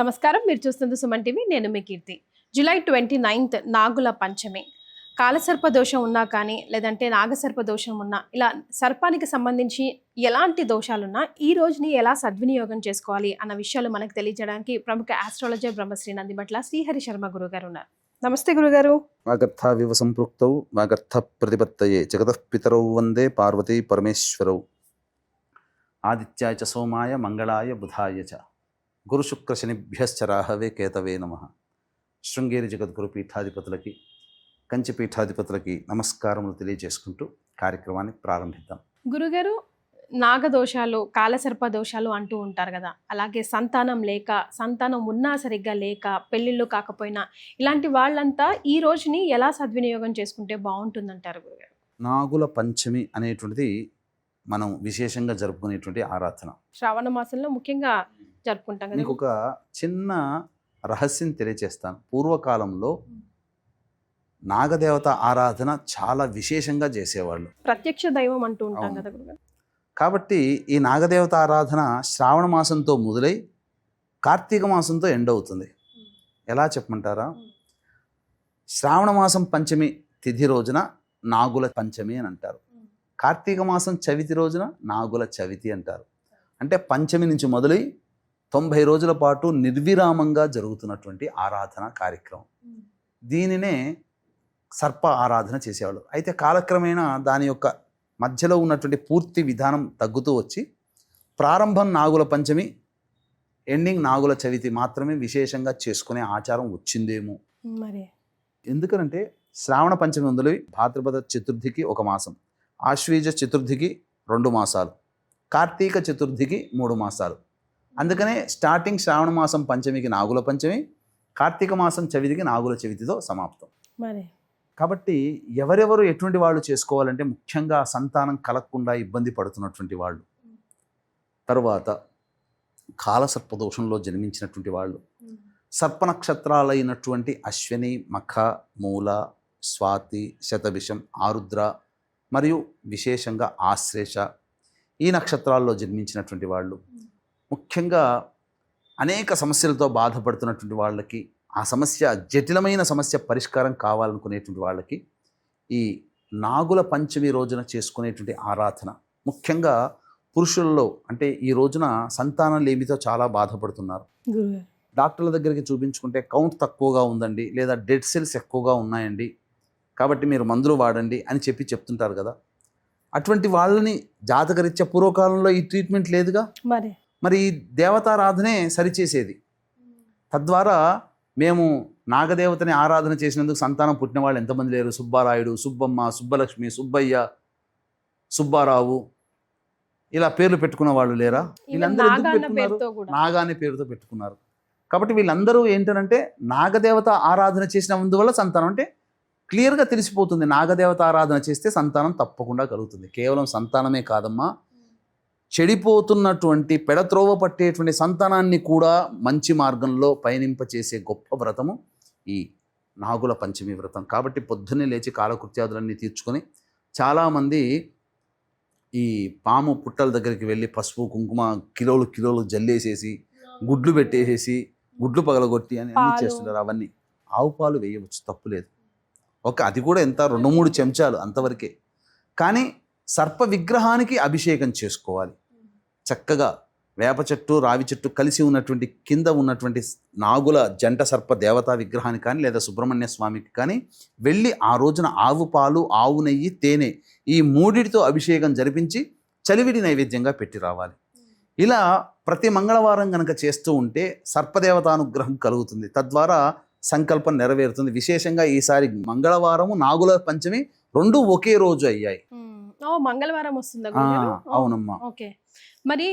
నమస్కారం. మీరు చూస్తుంది సుమన్ టీవీ. నేను మీ కీర్తి. జూలై 29th నాగుల పంచమి. కాలసర్ప దోషం ఉన్నా కానీ, లేదంటే నాగసర్ప దోషం ఉన్నా, ఇలా సర్పానికి సంబంధించి ఎలాంటి దోషాలున్నా ఈ రోజుని ఎలా సద్వినియోగం చేసుకోవాలి అన్న విషయాలు మనకు తెలియజేయడానికి ప్రముఖ ఆస్ట్రాలజర్ బ్రహ్మశ్రీ నందిబట్ల శ్రీహరి శర్మ గురుగారు ఉన్నారు. నమస్తే గురుగారు. వాగర్థావివ సంపృక్తౌ వాగర్థ ప్రతిపత్తయే జగతః పితరౌ వందే పార్వతీ పరమేశ్వరౌ. ఆదిత్యాయ చ సోమాయ మంగళాయ బుధాయ చ గురుశుక్రశనిభ్యశ్చ రాహవే కేతవే నమః. శృంగేరి జగద్గురు పీఠాధిపతులకి, కంచి పీఠాధిపతులకి నమస్కారములు తెలియజేసుకుంటూ కార్యక్రమాన్ని ప్రారంభిద్దాం. గురుగారు, నాగదోషాలు, కాలసర్ప దోషాలు అంటూ ఉంటారు కదా. అలాగే సంతానం లేక, సంతానం ఉన్నా సరిగ్గా లేక, పెళ్ళిళ్ళు కాకపోయినా ఇలాంటి వాళ్ళంతా ఈ రోజుని ఎలా సద్వినియోగం చేసుకుంటే బాగుంటుందంటారు గురుగారు? నాగుల పంచమి అనేటువంటిది మనం విశేషంగా జరుపుకునేటువంటి ఆరాధన. శ్రావణ మాసంలో ముఖ్యంగా జరుపుకుంటాం కదా. మీకు ఒక చిన్న రహస్యం తెలియజేస్తాను. పూర్వకాలంలో నాగదేవత ఆరాధన చాలా విశేషంగా చేసేవాళ్ళు. ప్రత్యక్ష దైవం అంటూ ఉంటాం కదా గురుగారు. కాబట్టి ఈ నాగదేవత ఆరాధన శ్రావణ మాసంతో మొదలై కార్తీక మాసంతో ఎండ్ అవుతుంది. ఎలా చెప్పమంటారా? శ్రావణ మాసం పంచమి తిథి రోజున నాగుల పంచమి అని అంటారు. కార్తీక మాసం చవితి రోజున నాగుల చవితి అంటారు. అంటే పంచమి నుంచి మొదలై 90 రోజుల పాటు నిర్విరామంగా జరుగుతున్నటువంటి ఆరాధన కార్యక్రమం. దీనినే సర్ప ఆరాధన చేసేవాళ్ళు. అయితే కాలక్రమేణా దాని యొక్క మధ్యలో ఉన్నటువంటి పూర్తి విధానం తగ్గుతూ వచ్చి ప్రారంభం నాగుల పంచమి, ఎండింగ్ నాగుల చవితి మాత్రమే విశేషంగా చేసుకునే ఆచారం వచ్చిందేమో. మరి ఎందుకనంటే శ్రావణ పంచమి మొదలు భాద్రపద చతుర్థికి 1 మాసం, ఆశ్వీజ చతుర్థికి 2 మాసాలు, కార్తీక చతుర్థికి 3 మాసాలు. అందుకనే స్టార్టింగ్ శ్రావణ మాసం పంచమికి నాగుల పంచమి, కార్తీక మాసం చవితికి నాగుల చవితితో సమాప్తం. మరి కాబట్టి ఎవరెవరు ఎటువంటి వాళ్ళు చేసుకోవాలంటే ముఖ్యంగా సంతానం కలగకుండా ఇబ్బంది పడుతున్నటువంటి వాళ్ళు, తరువాత కాలసర్పదోషంలో జన్మించినటువంటి వాళ్ళు, సర్పనక్షత్రాలైనటువంటి అశ్విని, మఖ, మూల, స్వాతి, శతభిషం, ఆరుద్ర మరియు విశేషంగా ఆశ్లేష ఈ నక్షత్రాల్లో జన్మించినటువంటి వాళ్ళు, ముఖ్యంగా అనేక సమస్యలతో బాధపడుతున్నటువంటి వాళ్ళకి, ఆ సమస్య జటిలమైన సమస్య పరిష్కారం కావాలనుకునేటువంటి వాళ్ళకి ఈ నాగుల పంచమి రోజున చేసుకునేటువంటి ఆరాధన, ముఖ్యంగా పురుషుల్లో అంటే ఈ రోజున సంతానం లేమితో చాలా బాధపడుతున్నారు. డాక్టర్ల దగ్గరికి చూపించుకుంటే కౌంట్ తక్కువగా ఉందండి, లేదా డెడ్ సెల్స్ ఎక్కువగా ఉన్నాయండి, కాబట్టి మీరు మందులు వాడండి అని చెప్తుంటారు కదా. అటువంటి వాళ్ళని జాతకరీత్యా పూర్వకాలంలో ఈ ట్రీట్మెంట్ లేదుగా. మరి ఈ దేవతారాధనే సరిచేసేది. తద్వారా మేము నాగదేవతని ఆరాధన చేసినందుకు సంతానం పుట్టిన వాళ్ళు ఎంతమంది లేరు? సుబ్బారాయుడు, సుబ్బమ్మ, సుబ్బలక్ష్మి, సుబ్బయ్య, సుబ్బారావు ఇలా పేర్లు పెట్టుకున్న వాళ్ళు లేరా? వీళ్ళందరూ ఎందుకు పెట్టుకున్నారు? నాగా అనే పేరుతో పెట్టుకున్నారు. కాబట్టి వీళ్ళందరూ ఏంటంటే నాగదేవత ఆరాధన చేసినందువల్ల సంతానం అంటే క్లియర్గా తెలిసిపోతుంది. నాగదేవత ఆరాధన చేస్తే సంతానం తప్పకుండా కలుగుతుంది. కేవలం సంతానమే కాదమ్మా, చెడిపోతున్నటువంటి పెడత్రోవ పట్టేటువంటి సంతానాన్ని కూడా మంచి మార్గంలో పయనింపచేసే గొప్ప వ్రతము ఈ నాగుల పంచమి వ్రతం. కాబట్టి పొద్దున్నే లేచి కాలకృత్యాదులన్నీ తీర్చుకొని చాలామంది ఈ పాము పుట్టల దగ్గరికి వెళ్ళి పసుపు కుంకుమ కిలోలు జల్లేసేసి గుడ్లు పెట్టేసేసి గుడ్లు పగలగొట్టి అని అన్నీ చేస్తున్నారు. అవన్నీ ఆవు పాలు వేయవచ్చు, తప్పులేదు. అది కూడా ఎంత 2-3 చెంచాలు అంతవరకే. కానీ సర్ప విగ్రహానికి అభిషేకం చేసుకోవాలి. చక్కగా వేప చెట్టు, రావి చెట్టు కలిసి ఉన్నటువంటి కింద ఉన్నటువంటి నాగుల జంట సర్ప దేవతా విగ్రహానికి కానీ లేదా సుబ్రహ్మణ్య స్వామికి కానీ వెళ్ళి ఆ రోజున ఆవు పాలు, ఆవు నెయ్యి, తేనె ఈ 3టితో అభిషేకం జరిపించి చలివిడి నైవేద్యంగా పెట్టి రావాలి. ఇలా ప్రతి మంగళవారం కనుక చేస్తూ ఉంటే సర్పదేవతానుగ్రహం కలుగుతుంది. తద్వారా సంకల్పం నెరవేరుతుంది. విశేషంగా ఈసారి మంగళవారము, నాగుల పంచమి 2 ఒకే రోజు అయ్యాయి. మంగళవారం వస్తుందా? అవునమ్మా. ఓకే. మరి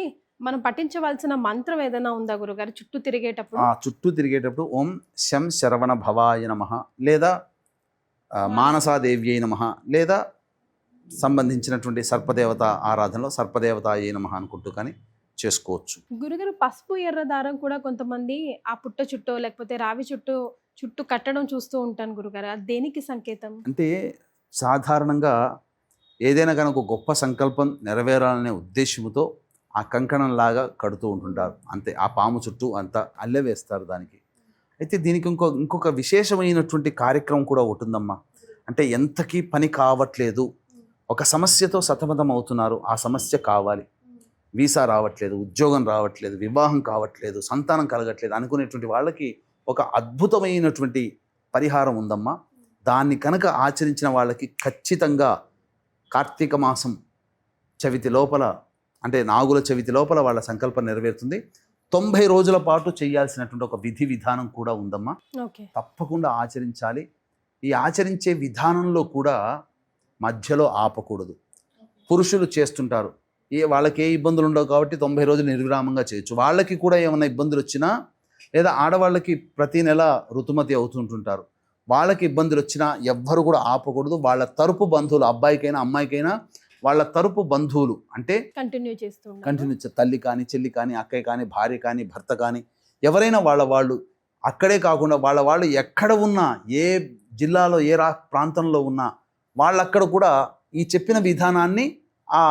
మనం పఠించవలసిన మంత్రం ఏదైనా ఉందా గురుగారు చుట్టూ తిరిగేటప్పుడు? ఓం శం శరవణ భవాయ నమః, లేదా మానసాదేవ్యై నమః, లేదా సంబంధించినటువంటి సర్పదేవత ఆరాధనలో సర్పదేవతాయై నమః అనుకుంటూ కానీ చేసుకోవచ్చు. గురుగారు, పసుపు ఎర్ర దారం కూడా కొంతమంది ఆ పుట్ట చుట్టూ లేకపోతే రావి చుట్టూ కట్టడం చూస్తూ ఉంటాను గురుగారు. అది దేనికి సంకేతం? అంటే సాధారణంగా ఏదైనా కనుక గొప్ప సంకల్పం నెరవేరాలనే ఉద్దేశంతో ఆ కంకణంలాగా కడుతూ ఉంటుంటారు. అంతే, ఆ పాము చుట్టూ అంతా అల్లెవేస్తారు దానికి. అయితే దీనికి ఇంకొక విశేషమైనటువంటి కార్యక్రమం కూడా ఉంటుందమ్మా. అంటే ఎంతకీ పని కావట్లేదు, ఒక సమస్యతో సతమతం అవుతున్నారు, ఆ సమస్య కావాలి, వీసా రావట్లేదు, ఉద్యోగం రావట్లేదు, వివాహం కావట్లేదు, సంతానం కలగట్లేదు అనుకునేటువంటి వాళ్ళకి ఒక అద్భుతమైనటువంటి పరిహారం ఉందమ్మా. దాన్ని కనుక ఆచరించిన వాళ్ళకి ఖచ్చితంగా కార్తీక మాసం చవితి లోపల, అంటే నాగుల చవితి లోపల వాళ్ళ సంకల్పం నెరవేరుతుంది. 90 రోజుల పాటు చేయాల్సినటువంటి ఒక విధి విధానం కూడా ఉందమ్మా. తప్పకుండా ఆచరించాలి. ఈ ఆచరించే విధానంలో కూడా మధ్యలో ఆపకూడదు. పురుషులు చేస్తుంటారు, వాళ్ళకి ఏ ఇబ్బందులు ఉండవు కాబట్టి 90 రోజులు నిర్విరామంగా చేయొచ్చు. వాళ్ళకి కూడా ఏమైనా ఇబ్బందులు వచ్చినా, లేదా ఆడవాళ్ళకి ప్రతి నెల ఋతుమతి అవుతుంటుంటారు, వాళ్ళకి ఇబ్బందులు వచ్చినా ఎవ్వరు కూడా ఆపకూడదు. వాళ్ళ తరపు బంధువులు, అబ్బాయికైనా అమ్మాయికైనా వాళ్ళ తరపు బంధువులు అంటే కంటిన్యూ తల్లి కానీ, చెల్లి కానీ, అక్కయ్య కానీ, భార్య కానీ, భర్త కానీ, ఎవరైనా వాళ్ళు అక్కడే కాకుండా వాళ్ళు ఎక్కడ ఉన్నా, ఏ జిల్లాలో ఏ ప్రాంతంలో ఉన్నా వాళ్ళక్కడ కూడా ఈ చెప్పిన విధానాన్ని ఆ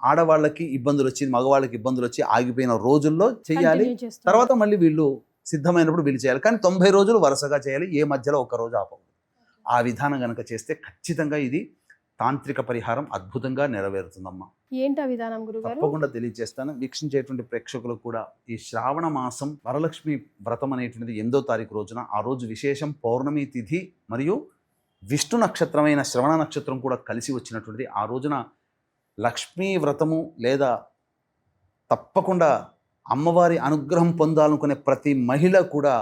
ఆడవాళ్ళకి ఇబ్బందులు వచ్చి, మగవాళ్ళకి ఇబ్బందులు వచ్చి ఆగిపోయిన రోజుల్లో చేయాలి. తర్వాత మళ్ళీ వీళ్ళు సిద్ధమైనప్పుడు వీళ్ళు చేయాలి. కానీ 90 రోజులు వరుసగా చేయాలి, ఏ మధ్యలో ఒక రోజు ఆపకూడదు. ఆ విధానం కనుక చేస్తే ఖచ్చితంగా ఇది తాంత్రిక పరిహారం అద్భుతంగా నెరవేరుతుందమ్మా. ఏంటి ఆ విధానం గురుగారు? తప్పకుండా తెలియజేస్తాను. వీక్షించేటువంటి ప్రేక్షకులకు కూడా ఈ శ్రావణ మాసం వరలక్ష్మి వ్రతం అనేటువంటిది 8వ తారీఖు రోజున, ఆ రోజు విశేషం పౌర్ణమి తిథి మరియు విష్ణు నక్షత్రమైన శ్రవణ నక్షత్రం కూడా కలిసి వచ్చినటువంటిది. ఆ రోజున లక్ష్మీ వ్రతము లేదా తప్పకుండా అమ్మవారి అనుగ్రహం పొందాలనుకునే ప్రతి మహిళ కూడా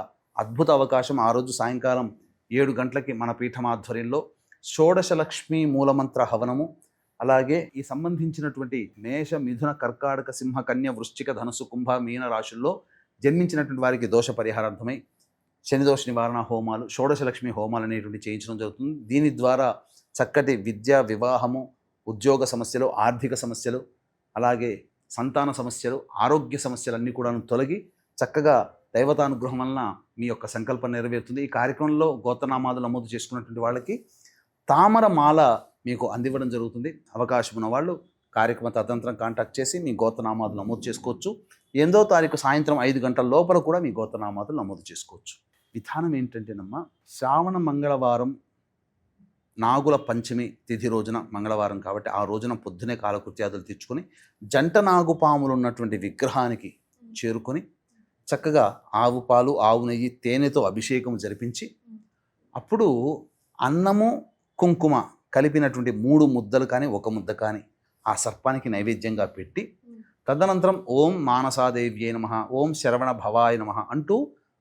అద్భుత అవకాశం. ఆ రోజు సాయంకాలం 7 గంటలకి మన పీఠం ఆధ్వర్యంలో షోడశ లక్ష్మీ మూలమంత్ర హవనము, అలాగే ఈ సంబంధించినటువంటి మేష, మిథున, కర్కాటక, సింహ, కన్య, వృశ్చిక, ధనుసు, కుంభ, మీన రాశుల్లో జన్మించినటువంటి వారికి దోష పరిహారార్థమై శనిదోష నివారణ హోమాలు, షోడశ లక్ష్మి హోమాలు అనేటువంటి చేయించడం జరుగుతుంది. దీని ద్వారా చక్కటి విద్య, వివాహము, ఉద్యోగ సమస్యలు, ఆర్థిక సమస్యలు, అలాగే సంతాన సమస్యలు, ఆరోగ్య సమస్యలన్నీ కూడా తొలగి చక్కగా దైవతానుగ్రహం వలన మీ యొక్క సంకల్పం నెరవేరుతుంది. ఈ కార్యక్రమంలో గోత్రనామాలు నమోదు చేసుకున్నటువంటి వాళ్ళకి తామర మాల మీకు అందివ్వడం జరుగుతుంది. అవకాశం ఉన్న వాళ్ళు కార్యక్రమ తదనంతరం కాంటాక్ట్ చేసి మీ గోత్రనామాలు నమోదు చేసుకోవచ్చు. 8వ తారీఖు సాయంత్రం 5 గంటల లోపల కూడా మీ గోత్రనామాలు నమోదు చేసుకోవచ్చు. విధానం ఏంటంటేనమ్మా, శ్రావణ మంగళవారం నాగుల పంచమి తిథి రోజున, మంగళవారం కాబట్టి ఆ రోజున పొద్దునే కాలకృత్యాదులు తెచ్చుకొని జంట నాగుపాములు ఉన్నటువంటి విగ్రహానికి చేరుకొని చక్కగా ఆవు పాలు, ఆవు నెయ్యి, తేనెతో అభిషేకం జరిపించి, అప్పుడు అన్నము, కుంకుమ కలిపినటువంటి 3 ముద్దలు కానీ 1 ముద్ద కానీ ఆ సర్పానికి నైవేద్యంగా పెట్టి, తదనంతరం ఓం మానసాదేవ్యై నమః, ఓం శరవణ భవాయ నమః అంటూ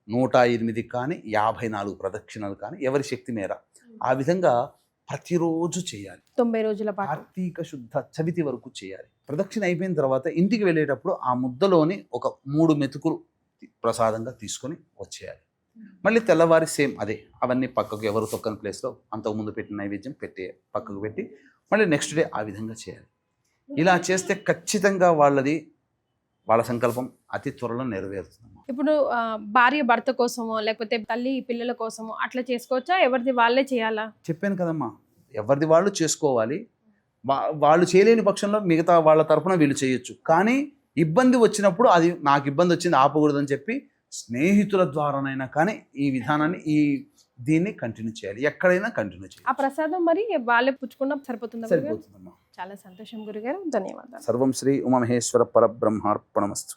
108 కానీ 54 ప్రదక్షిణలు కానీ ఎవరి శక్తి మేర ఆ విధంగా ప్రతిరోజు చేయాలి. 90 రోజుల పాటు కార్తీక శుద్ధ చవితి వరకు చేయాలి. ప్రదక్షిణ అయిపోయిన తర్వాత ఇంటికి వెళ్ళేటప్పుడు ఆ ముద్దలోని ఒక 3 మెతుకులు ప్రసాదంగా తీసుకొని వచ్చేయాలి. మళ్ళీ తెల్లవారి సేమ్ అదే, అవన్నీ పక్కకు ఎవరు తొక్కని ప్లేస్లో అంతకుముందు పెట్టిన నైవేద్యం పక్కకు పెట్టి మళ్ళీ నెక్స్ట్ డే ఆ విధంగా చేయాలి. ఇలా చేస్తే ఖచ్చితంగా వాళ్ళ సంకల్పం అతి త్వరలో నెరవేరుతుంది. ఇప్పుడు భార్య భర్త కోసమో లేకపోతే తల్లి పిల్లల కోసమో అట్లా చేసుకోవచ్చా? ఎవరిది వాళ్ళే చేయాలా? చెప్పాను కదమ్మా, ఎవరిది వాళ్ళు చేసుకోవాలి. వాళ్ళు చేయలేని పక్షంలో మిగతా వాళ్ళ తరఫున వీళ్ళు చేయొచ్చు. కానీ ఇబ్బంది వచ్చినప్పుడు అది నాకు ఇబ్బంది వచ్చింది ఆపకూడదని చెప్పి స్నేహితుల ద్వారానైనా కానీ ఈ విధానాన్ని దీన్ని కంటిన్యూ చేయాలి. ఎక్కడైనా కంటిన్యూ చేయాలి. ఆ ప్రసాదం మరి వాళ్ళే పుచ్చుకున్నా సరిపోతుందమ్మా. చాలా సంతోషం గురుగారు, ధన్యవాదాలు. సర్వం శ్రీ ఉమామహేశ్వర పరబ్రహ్మార్పణమస్తు.